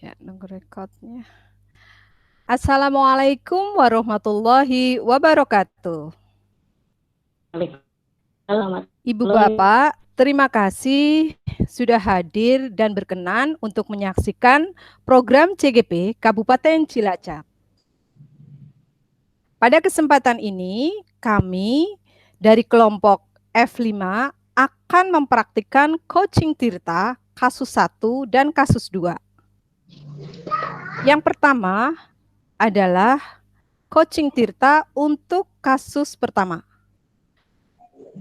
Ya, nunggu rekodnya. Assalamualaikum warahmatullahi wabarakatuh. Selamat Ibu malam. Bapak, terima kasih sudah hadir dan berkenan untuk menyaksikan program CGP Kabupaten Cilacap. Pada kesempatan ini, kami dari kelompok F5 akan mempraktikkan coaching Tirta kasus 1 dan kasus 2. Yang pertama adalah coaching Tirta untuk kasus pertama.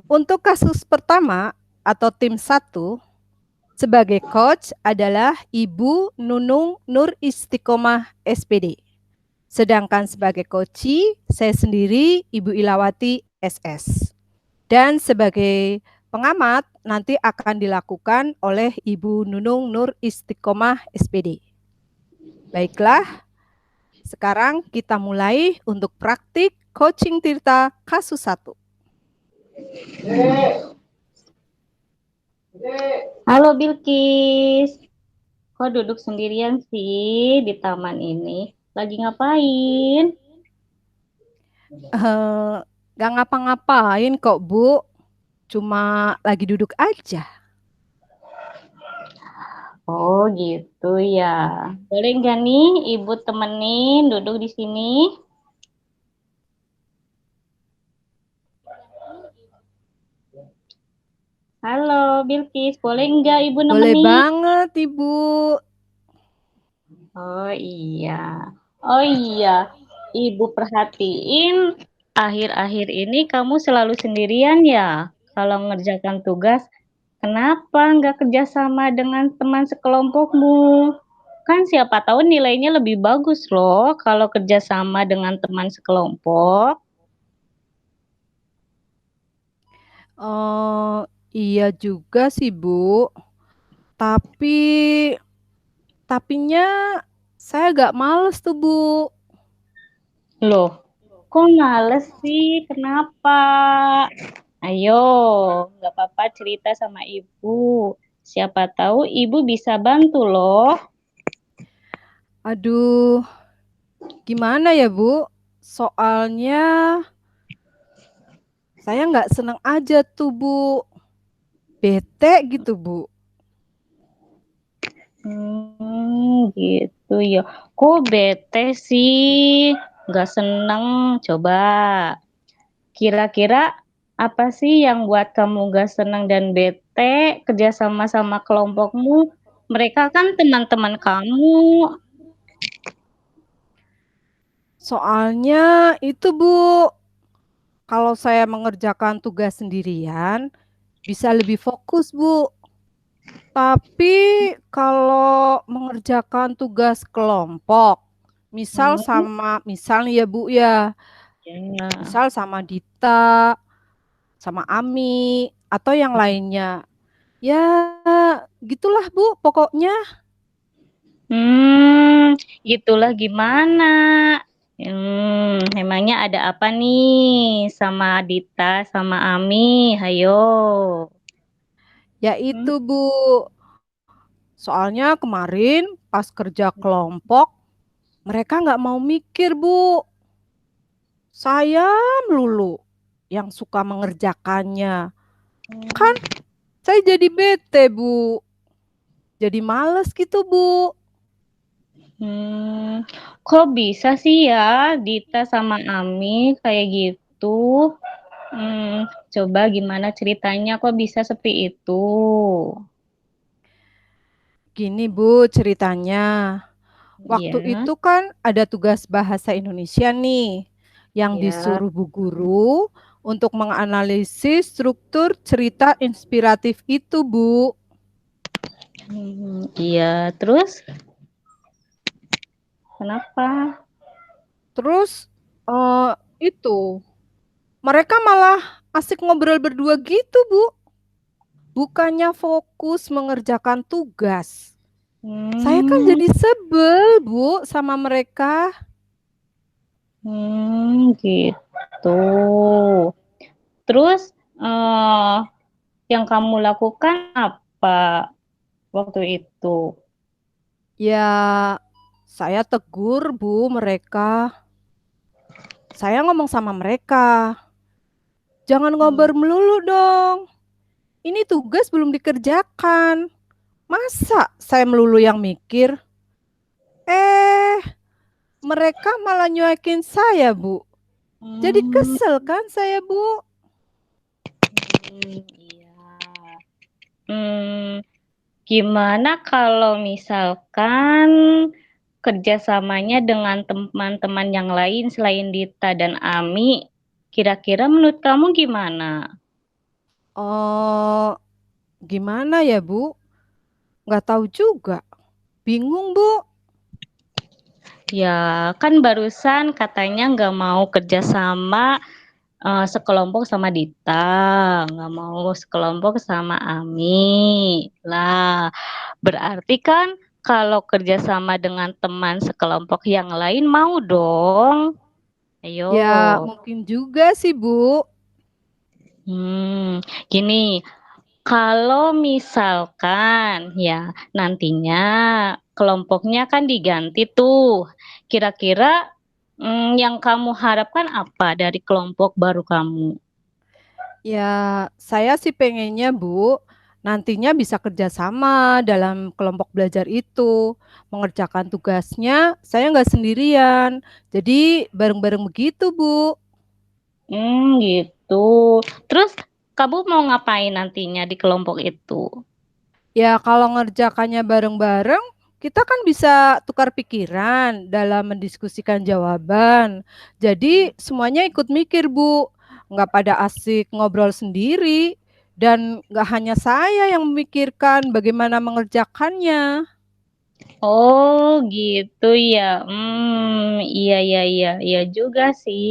Untuk kasus pertama atau tim 1, sebagai coach adalah Ibu Nunung Nur Istiqomah SPD. Sedangkan sebagai coachee, saya sendiri Ibu Ilawati SS. Dan sebagai pengamat nanti akan dilakukan oleh Ibu Nunung Nur Istiqomah SPD. Baiklah, sekarang kita mulai untuk praktik coaching Tirta kasus 1. Halo Bilkis, kok duduk sendirian sih di taman ini? Lagi ngapain? Eh, Gak ngapa-ngapain kok, Bu. Cuma lagi duduk aja. Oh gitu ya. Boleh nggak nih ibu temenin duduk di sini? Halo Bilkis, boleh nggak ibu Boleh nemenin? banget, Ibu. Oh iya. Oh iya, ibu perhatiin akhir-akhir ini kamu selalu sendirian ya kalau ngerjakan tugas. Kenapa nggak kerjasama dengan teman sekelompokmu? Kan siapa tahu nilainya lebih bagus loh kalau kerjasama dengan teman sekelompok. Oh, iya juga sih, Bu. Tapi, tapinya saya gak males tuh, Bu. Loh, kok males sih? Kenapa? Ayo, nggak apa-apa cerita sama ibu. Siapa tahu ibu bisa bantu loh. Aduh, gimana ya, Bu? Soalnya saya nggak seneng aja tuh, Bu. Bete gitu, Bu. Gitu ya. Kok bete sih? Nggak seneng. Coba. Kira-kira apa sih yang buat kamu gak senang dan bete kerja sama kelompokmu? Mereka kan teman-teman kamu. Soalnya itu, Bu, kalau saya mengerjakan tugas sendirian, bisa lebih fokus, Bu. Tapi kalau mengerjakan tugas kelompok, Hmm, misal nih ya Bu ya, ya. misal sama Dita, sama Ami, atau yang lainnya. Ya, gitulah Bu, pokoknya. Itulah gimana? Emangnya ada apa nih sama Dita sama Ami? Hayo. Ya Hmm, itu Bu, soalnya kemarin pas kerja kelompok, mereka nggak mau mikir Bu. Saya melulu yang suka mengerjakannya. Kan saya jadi bete Bu. Jadi males gitu, Bu. hmm, kok bisa sih ya Dita sama Ami kayak gitu? Coba gimana ceritanya kok bisa seperti itu? Gini, Bu, ceritanya. Waktu Ya, itu kan ada tugas bahasa Indonesia nih, yang ya. disuruh Bu Guru untuk menganalisis struktur cerita inspiratif itu, Bu. Iya. Terus kenapa? Terus itu mereka malah asik ngobrol berdua gitu, Bu. Bukannya fokus mengerjakan tugas. Saya kan Hmm, jadi sebel, Bu, sama mereka. gitu. Terus eh yang kamu lakukan apa waktu itu? Ya, saya tegur, Bu, mereka. Saya ngomong sama mereka, jangan Hmm. ngobrol melulu dong. Ini tugas belum dikerjakan. Masa saya melulu yang mikir? Eh, mereka malah nyuekin saya, Bu. Jadi Hmm. kesel kan saya, Bu? Iya. Hmm, gimana kalau misalkan kerjasamanya dengan teman-teman yang lain selain Dita dan Ami, kira-kira menurut kamu gimana? Oh, gimana ya, Bu? Nggak tahu juga. Bingung, Bu. Ya, kan barusan katanya nggak mau kerjasama sekelompok sama Dita, nggak mau sekelompok sama Ami. Lah, berarti kan kalau kerjasama dengan teman sekelompok yang lain mau dong. Ayo. Ya, mungkin juga sih, Bu. Hmm, gini, kalau misalkan ya nantinya kelompoknya kan diganti tuh, kira-kira yang kamu harapkan apa dari kelompok baru kamu? Ya, saya sih pengennya, Bu, nantinya bisa kerjasama dalam kelompok belajar itu. Mengerjakan tugasnya, saya nggak sendirian. Jadi, bareng-bareng begitu, Bu. Gitu. Terus kamu mau ngapain nantinya di kelompok itu? Ya, kalau ngerjakannya bareng-bareng, kita kan bisa tukar pikiran dalam mendiskusikan jawaban. Jadi, semuanya ikut mikir, Bu. Nggak pada asik ngobrol sendiri. Dan nggak hanya saya yang memikirkan bagaimana mengerjakannya. Oh, gitu ya. Iya iya iya iya juga sih.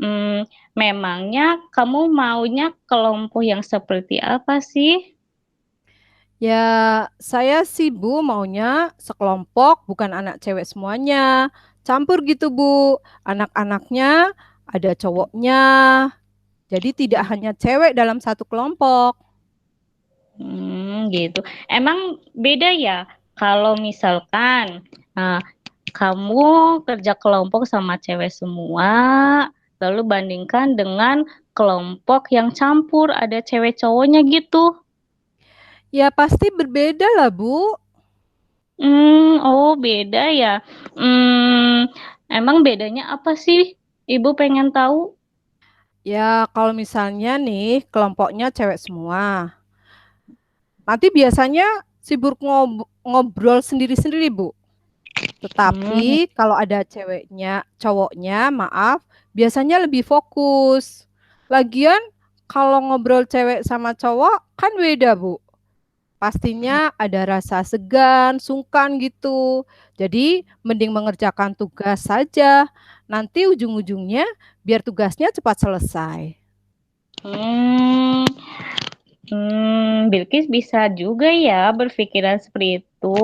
Mmm, memangnya kamu maunya kelompok yang seperti apa sih? Ya, saya sih Bu maunya sekelompok bukan anak cewek semuanya. Campur gitu Bu. Anak-anaknya ada cowoknya. Jadi tidak hanya cewek dalam satu kelompok. Gitu. Emang beda ya kalau misalkan, eee, kamu kerja kelompok sama cewek semua, lalu bandingkan dengan kelompok yang campur ada cewek cowoknya gitu? Ya pasti berbeda lah Bu. Oh beda ya? Mmm, emang bedanya apa sih? Ibu pengen tahu. Ya kalau misalnya nih kelompoknya cewek semua. Nanti biasanya sibuk ngobrol sendiri-sendiri Bu. Mmm, Tetapi kalau ada ceweknya, cowoknya, maaf, biasanya lebih fokus. Lagian kalau ngobrol cewek sama cowok kan beda, Bu. Pastinya ada rasa segan, sungkan gitu. Jadi mending mengerjakan tugas saja. Nanti ujung-ujungnya biar tugasnya cepat selesai. mmm, Bilqis bisa juga ya berpikiran seperti itu.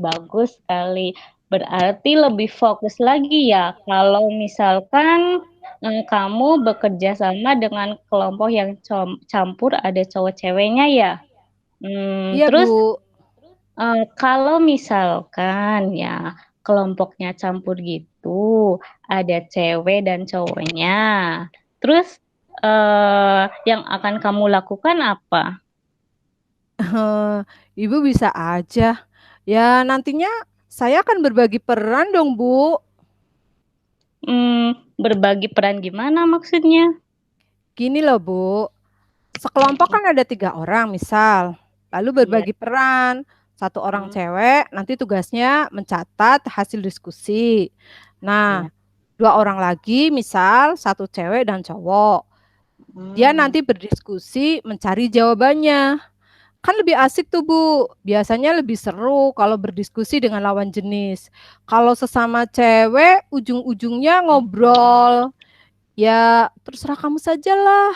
Bagus sekali. Berarti lebih fokus lagi ya kalau misalkan, kamu bekerja sama dengan kelompok yang campur ada cowok ceweknya ya? Iya, Terus Bu. Kalau misalkan ya kelompoknya campur gitu, ada cewek dan cowoknya, terus, yang akan kamu lakukan apa? Ibu bisa aja. Ya, nantinya saya akan berbagi peran dong, Bu. Berbagi peran gimana maksudnya? Gini loh, Bu. Sekelompok kan ada 3 orang misal, lalu Iya, berbagi peran. Satu orang mmm, cewek nanti tugasnya mencatat hasil diskusi. iya, Nah, 2 orang lagi misal satu cewek dan cowok. Dia mmm, nanti berdiskusi mencari jawabannya. Kan lebih asik tuh Bu, biasanya lebih seru kalau berdiskusi dengan lawan jenis. Kalau sesama cewek ujung-ujungnya ngobrol, ya terserah kamu sajalah.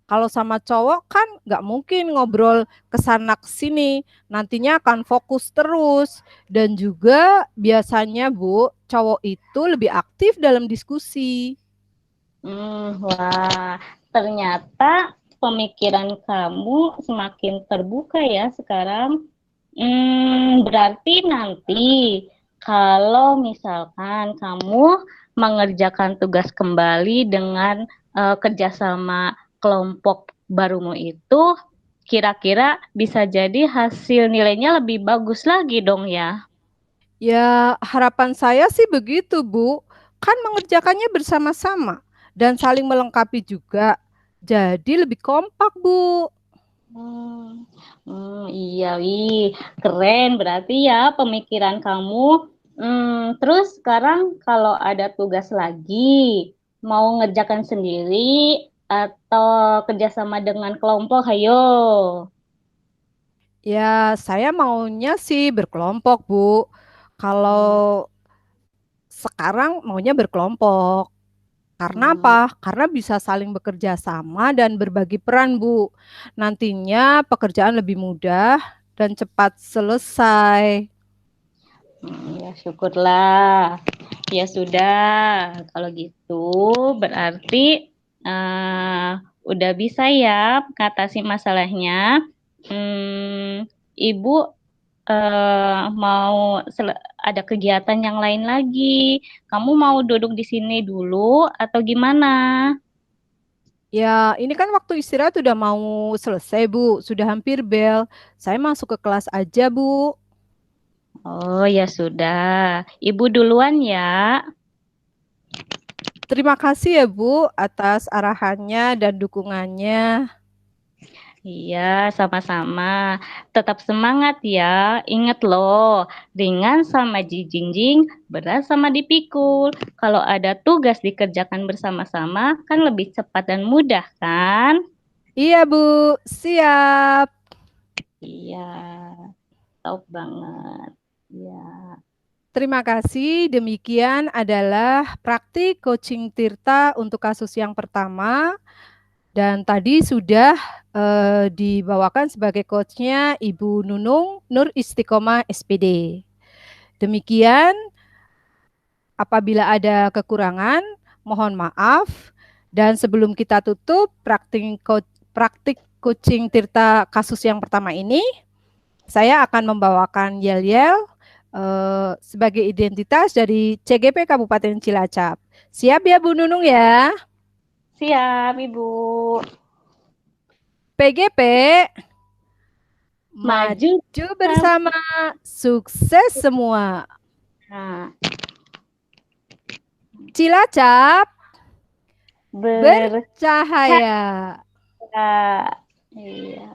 Kalau sama cowok kan nggak mungkin ngobrol ke sana ke sini, nantinya akan fokus terus. Dan juga biasanya Bu, cowok itu lebih aktif dalam diskusi. wah, ternyata pemikiran kamu semakin terbuka ya sekarang. Berarti nanti kalau misalkan kamu mengerjakan tugas kembali dengan kerjasama kelompok barumu itu, kira-kira bisa jadi hasil nilainya lebih bagus lagi dong ya. Ya, harapan saya sih begitu, Bu. Kan mengerjakannya bersama-sama dan saling melengkapi juga. Jadi lebih kompak, Bu. Hmm, iya, wih, keren berarti ya pemikiran kamu. Terus sekarang kalau ada tugas lagi, mau ngerjakan sendiri atau kerjasama dengan kelompok, ayo. Ya, saya maunya sih berkelompok, Bu. Kalau Hmm, sekarang maunya berkelompok. Karena hmm, apa? Karena bisa saling bekerja sama dan berbagi peran, Bu. Nantinya pekerjaan lebih mudah dan cepat selesai. ya syukurlah. Ya sudah, kalau gitu berarti udah bisa ya mengatasi masalahnya. Ibu mau ada kegiatan yang lain lagi. Kamu mau duduk di sini dulu atau gimana? Ya, ini kan waktu istirahat udah mau selesai, Bu. Sudah hampir bel. Saya masuk ke kelas aja, Bu. Oh ya sudah, Ibu duluan ya. Terima kasih ya, Bu, atas arahannya dan dukungannya. Iya, sama-sama. Tetap semangat ya. Ingat loh, ringan sama dijingjing, berat sama dipikul. Kalau ada tugas dikerjakan bersama-sama, kan lebih cepat dan mudah kan? Iya, Bu. Siap. Iya, top banget. Iya. Terima kasih. Demikian adalah praktik coaching Tirta untuk kasus yang pertama. Dan tadi sudah dibawakan sebagai coachnya Ibu Nunung Nur Istiqomah SPD. Demikian, apabila ada kekurangan, mohon maaf. Dan sebelum kita tutup praktik coaching Tirta kasus yang pertama ini, saya akan membawakan yel-yel sebagai identitas dari CGP Kabupaten Cilacap. Siap ya Bu Nunung ya? Siap, Ibu. PGP, Maju maju sama. bersama, sukses semua. Cilacap Bercahaya. bercahaya. Iya.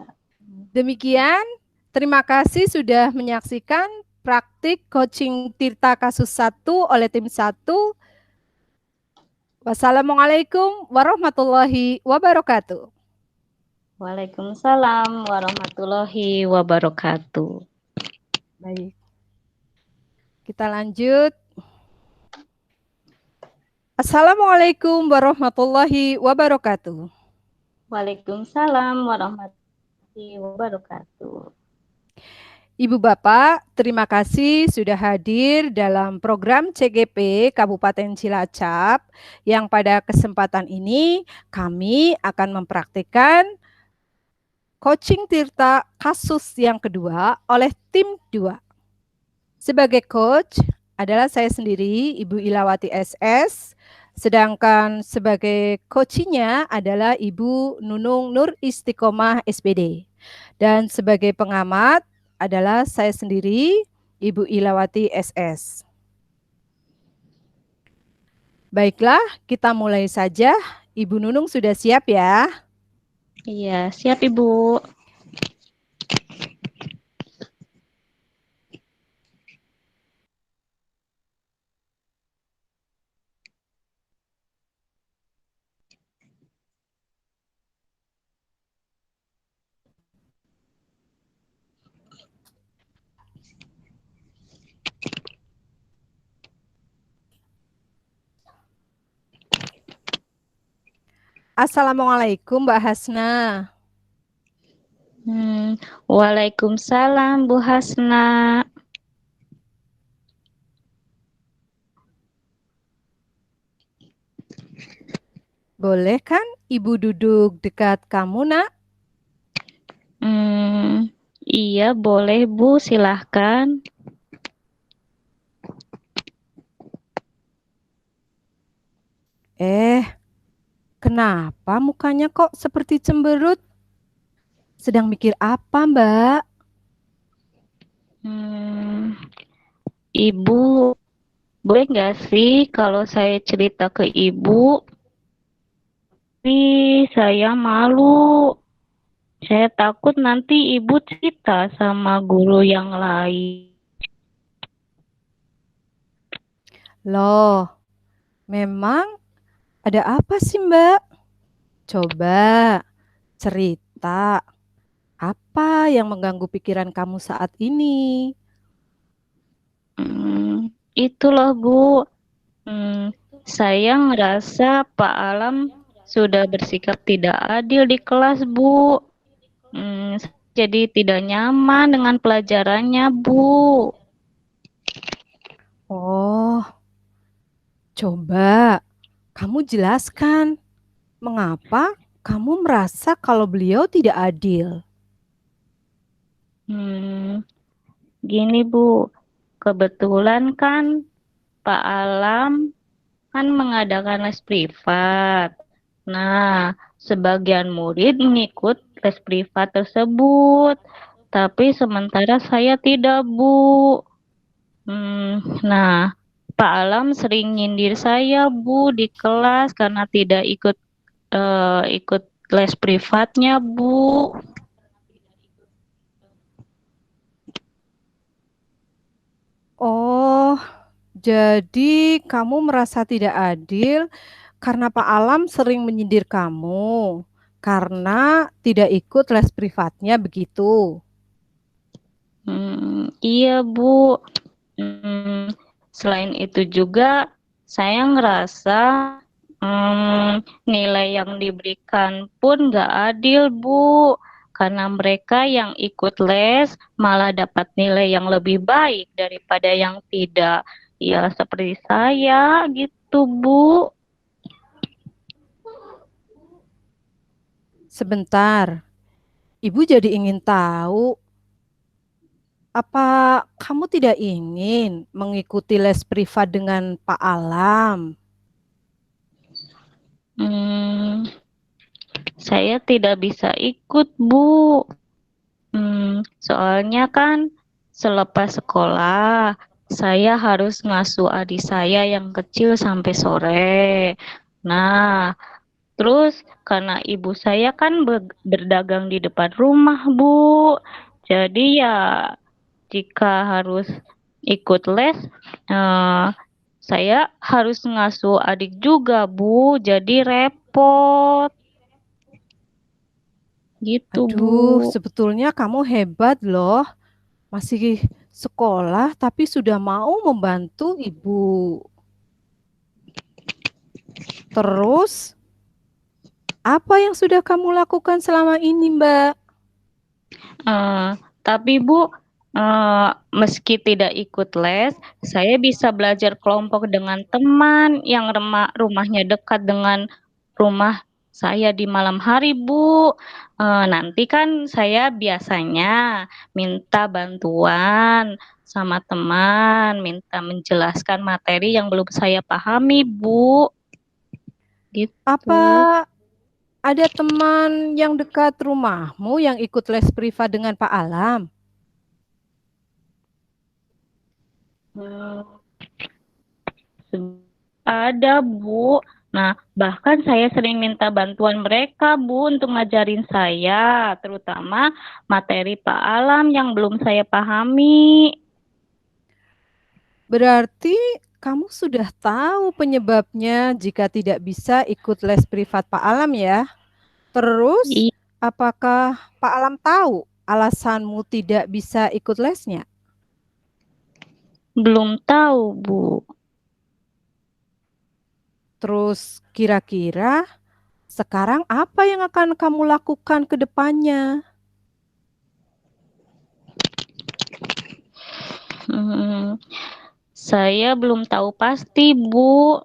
Demikian, terima kasih sudah menyaksikan praktik coaching Tirta kasus 1 oleh tim 1. Wassalamualaikum warahmatullahi wabarakatuh. Waalaikumsalam warahmatullahi wabarakatuh. Baik, kita lanjut. Assalamualaikum warahmatullahi wabarakatuh. Waalaikumsalam warahmatullahi wabarakatuh. Ibu Bapak, terima kasih sudah hadir dalam program CGP Kabupaten Cilacap yang pada kesempatan ini kami akan mempraktikkan coaching Tirta kasus yang kedua oleh tim 2. Sebagai coach adalah saya sendiri, Ibu Ilawati SS, sedangkan sebagai coachingnya adalah Ibu Nunung Nur Istiqomah SPD. Dan sebagai pengamat adalah saya sendiri, Ibu Ilawati SS. Baiklah, kita mulai saja. Ibu Nunung sudah siap ya? Iya, siap Ibu. Assalamualaikum Mbak Hasna. Waalaikumsalam Bu Hasna. Boleh kan Ibu duduk dekat kamu, Nak? Hmm, Iya, boleh Bu, silahkan. Eh, kenapa mukanya kok seperti cemberut? Sedang mikir apa, Mbak? Hmm, Ibu, boleh nggak sih kalau saya cerita ke Ibu? Tapi saya malu. Saya takut nanti Ibu cerita sama guru yang lain. Loh, memang ada apa sih, Mbak? Coba cerita. Apa yang mengganggu pikiran kamu saat ini? Itu loh Bu, hmm, saya ngerasa Pak Alam sudah bersikap tidak adil di kelas Bu. Jadi tidak nyaman dengan pelajarannya Bu. Oh, coba kamu jelaskan mengapa kamu merasa kalau beliau tidak adil. Hmm, Gini Bu, kebetulan kan Pak Alam kan mengadakan les privat. Nah, sebagian murid mengikut les privat tersebut, tapi sementara saya tidak, Bu. Nah, Pak Alam sering nyindir saya, Bu, di kelas karena tidak ikut les privatnya, Bu. Oh, jadi kamu merasa tidak adil karena Pak Alam sering menyindir kamu karena tidak ikut les privatnya begitu. Iya, Bu. Hmm, Selain itu juga saya ngerasa nilai yang diberikan pun nggak adil, Bu. Karena mereka yang ikut les malah dapat nilai yang lebih baik daripada yang tidak. Ya, seperti saya gitu, Bu. Sebentar, Ibu jadi ingin tahu, apa kamu tidak ingin mengikuti les privat dengan Pak Alam? Hmm, saya tidak bisa ikut, Bu. Soalnya kan selepas sekolah, saya harus ngasuh adik saya yang kecil sampai sore. Nah, terus karena ibu saya kan berdagang di depan rumah, Bu. Jadi ya jika harus ikut les, eh, saya harus ngasuh adik juga, Bu. Jadi repot. Gitu, Bu. Aduh, sebetulnya kamu hebat loh. Masih sekolah tapi sudah mau membantu ibu. Terus, apa yang sudah kamu lakukan selama ini, Mbak? Eh, tapi Bu, meski tidak ikut les, saya bisa belajar kelompok dengan teman yang rumahnya dekat dengan rumah saya di malam hari, Bu. Nanti kan saya biasanya minta bantuan sama teman, minta menjelaskan materi yang belum saya pahami, Bu. Gitu. Apa ada teman yang dekat rumahmu yang ikut les privat dengan Pak Alam? Hmm, Ada, Bu. Nah, bahkan saya sering minta bantuan mereka, Bu, untuk ngajarin saya, terutama materi Pak Alam yang belum saya pahami. Berarti kamu sudah tahu penyebabnya jika tidak bisa ikut les privat Pak Alam ya? Terus, Ih, apakah Pak Alam tahu alasanmu tidak bisa ikut lesnya? belum tahu, Bu. Terus, kira-kira sekarang apa yang akan kamu lakukan ke depannya? Hmm, saya belum tahu pasti, Bu.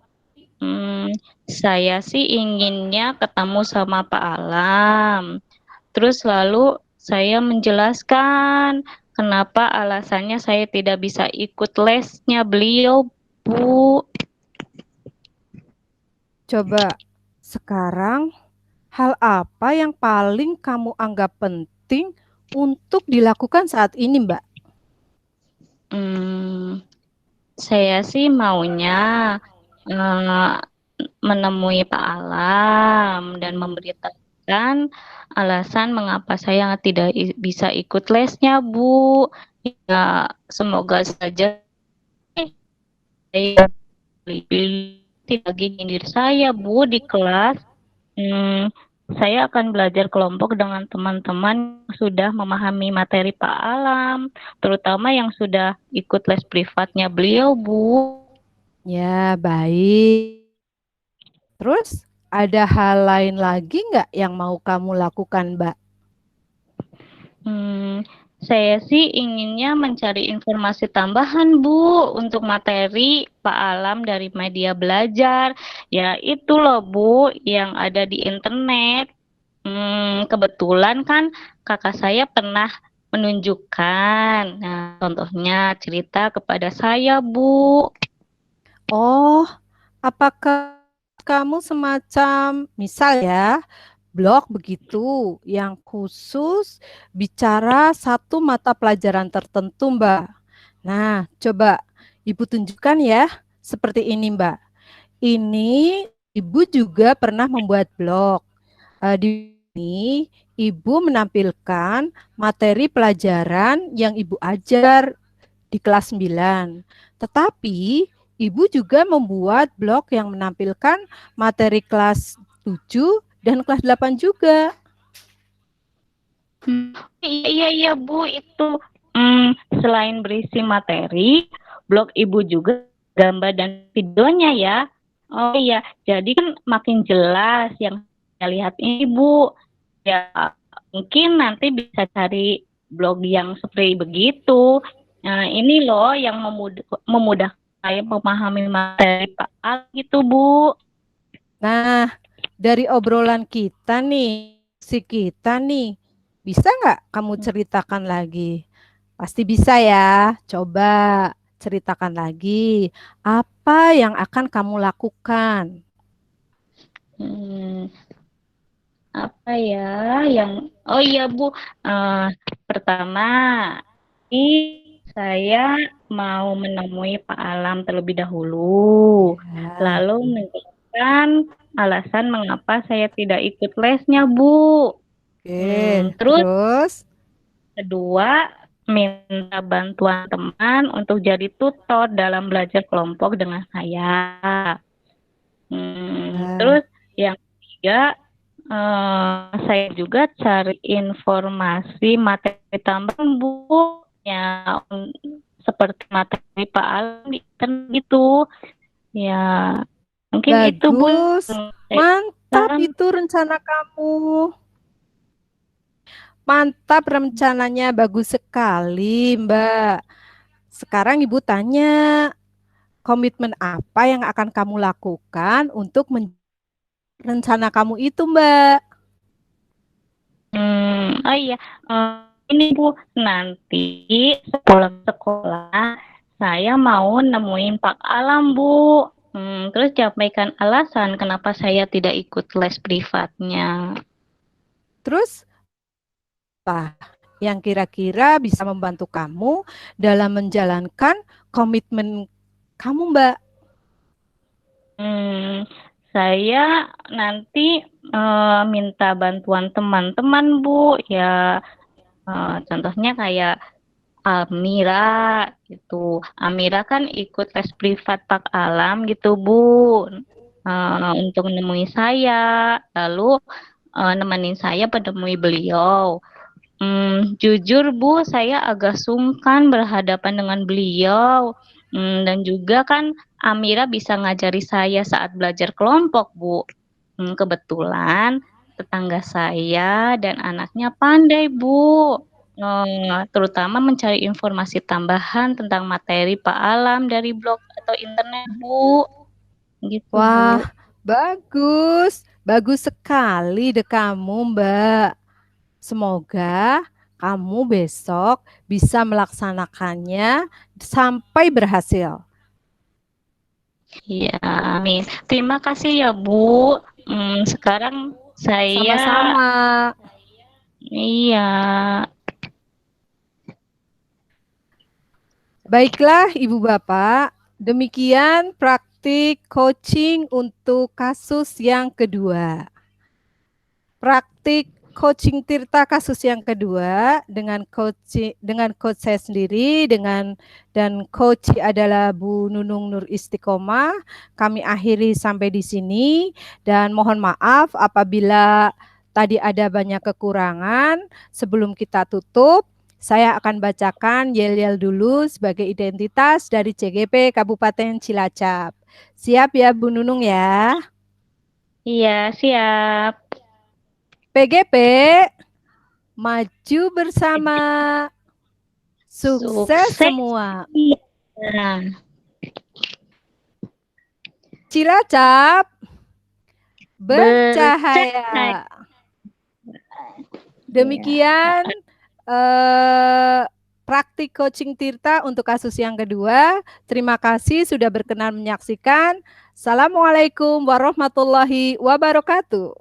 Hmm, saya sih inginnya ketemu sama Pak Alam. Terus lalu saya menjelaskan kenapa alasannya saya tidak bisa ikut lesnya beliau, Bu. Coba sekarang hal apa yang paling kamu anggap penting untuk dilakukan saat ini, Mbak? Hmm, saya sih maunya eh, menemui Pak Alam dan memberitahukan alasan mengapa saya tidak bisa ikut lesnya, Bu. Ya, semoga saja saya tidak nyindir saya, Bu, di kelas. Hmm, saya akan belajar kelompok dengan teman-teman yang sudah memahami materi Pak Alam, terutama yang sudah ikut les privatnya beliau, Bu. Ya, baik. Terus ada hal lain lagi nggak yang mau kamu lakukan, Mbak? Hmm, saya sih inginnya mencari informasi tambahan, Bu, untuk materi Pak Alam dari media belajar. Ya, itu loh, Bu, yang ada di internet. Kebetulan kan kakak saya pernah menunjukkan. Nah, contohnya cerita kepada saya, Bu. Oh, apakah kamu semacam misal ya, blog begitu yang khusus bicara satu mata pelajaran tertentu, Mbak? Nah, coba Ibu tunjukkan ya, seperti ini, Mbak. Ini Ibu juga pernah membuat blog. Di sini Ibu menampilkan materi pelajaran yang Ibu ajar di kelas 9. Tetapi Ibu juga membuat blog yang menampilkan materi kelas 7 dan kelas 8 juga. Iya, iya, iya, Bu, itu selain berisi materi, blog Ibu juga gambar dan videonya ya. Oh iya, jadi kan makin jelas yang saya lihat ini, Bu. Ya, mungkin nanti bisa cari blog yang seperti begitu. Nah, ini loh yang memudahkan saya memahami materi Pak Al gitu, Bu. Nah, dari obrolan kita nih, bisa nggak kamu ceritakan lagi? Pasti bisa ya. Coba ceritakan lagi apa yang akan kamu lakukan. Hmm, apa ya yang oh iya Bu, eh, pertama saya mau menemui Pak Alam terlebih dahulu, Ya, lalu menjelaskan alasan mengapa saya tidak ikut lesnya, Bu. oke. Terus Terus, kedua, minta bantuan teman untuk jadi tutor dalam belajar kelompok dengan saya. ya, Terus yang ketiga, saya juga cari informasi materi tambahan, Bu, ya seperti materi Pak Ali kan gitu. Ya, mungkin itu, Bu, bagus. yang saya Mantap inginkan. itu rencana kamu. Mantap rencananya, bagus sekali, Mbak. Sekarang Ibu tanya, komitmen apa yang akan kamu lakukan untuk rencana kamu itu, Mbak? Oh iya, ini Bu, nanti sepulang sekolah saya mau nemuin Pak Alam, Bu. Terus sampaikan alasan kenapa saya tidak ikut les privatnya. Terus apa yang kira-kira bisa membantu kamu dalam menjalankan komitmen kamu, Mbak? Hmm, saya nanti minta bantuan teman-teman, Bu. Ya, contohnya kayak Amira gitu. Amira kan ikut les privat Pak Alam gitu, Bu. Untuk menemui saya, lalu nemenin saya menemui beliau. Jujur Bu, saya agak sungkan berhadapan dengan beliau. Dan juga kan Amira bisa ngajari saya saat belajar kelompok, Bu. Kebetulan tetangga saya dan anaknya pandai, Bu. Terutama mencari informasi tambahan tentang materi Pak Alam dari blog atau internet, Bu. Gitu, Wah, Bu. bagus. Bagus sekali deh kamu, Mbak. Semoga kamu besok bisa melaksanakannya sampai berhasil. Iya, amin. Terima kasih ya, Bu. Sekarang saya Sama-sama. iya. Baiklah, Ibu Bapak, demikian praktik coaching untuk kasus yang kedua. Praktik coaching Tirta kasus yang kedua dengan coach saya sendiri dan coach adalah Bu Nunung Nur Istiqomah. Kami akhiri sampai di sini dan mohon maaf apabila tadi ada banyak kekurangan. Sebelum kita tutup, saya akan bacakan yel-yel dulu sebagai identitas dari CGP Kabupaten Cilacap. Siap ya Bu Nunung ya? Iya, siap. PGP maju bersama, sukses Sukses. semua. Nah, Cilacap bercahaya. bercahaya. Demikian praktik coaching Tirta untuk kasus yang kedua. Terima kasih sudah berkenan menyaksikan. Assalamualaikum warahmatullahi wabarakatuh.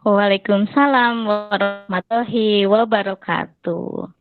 Waalaikumsalam warahmatullahi wabarakatuh.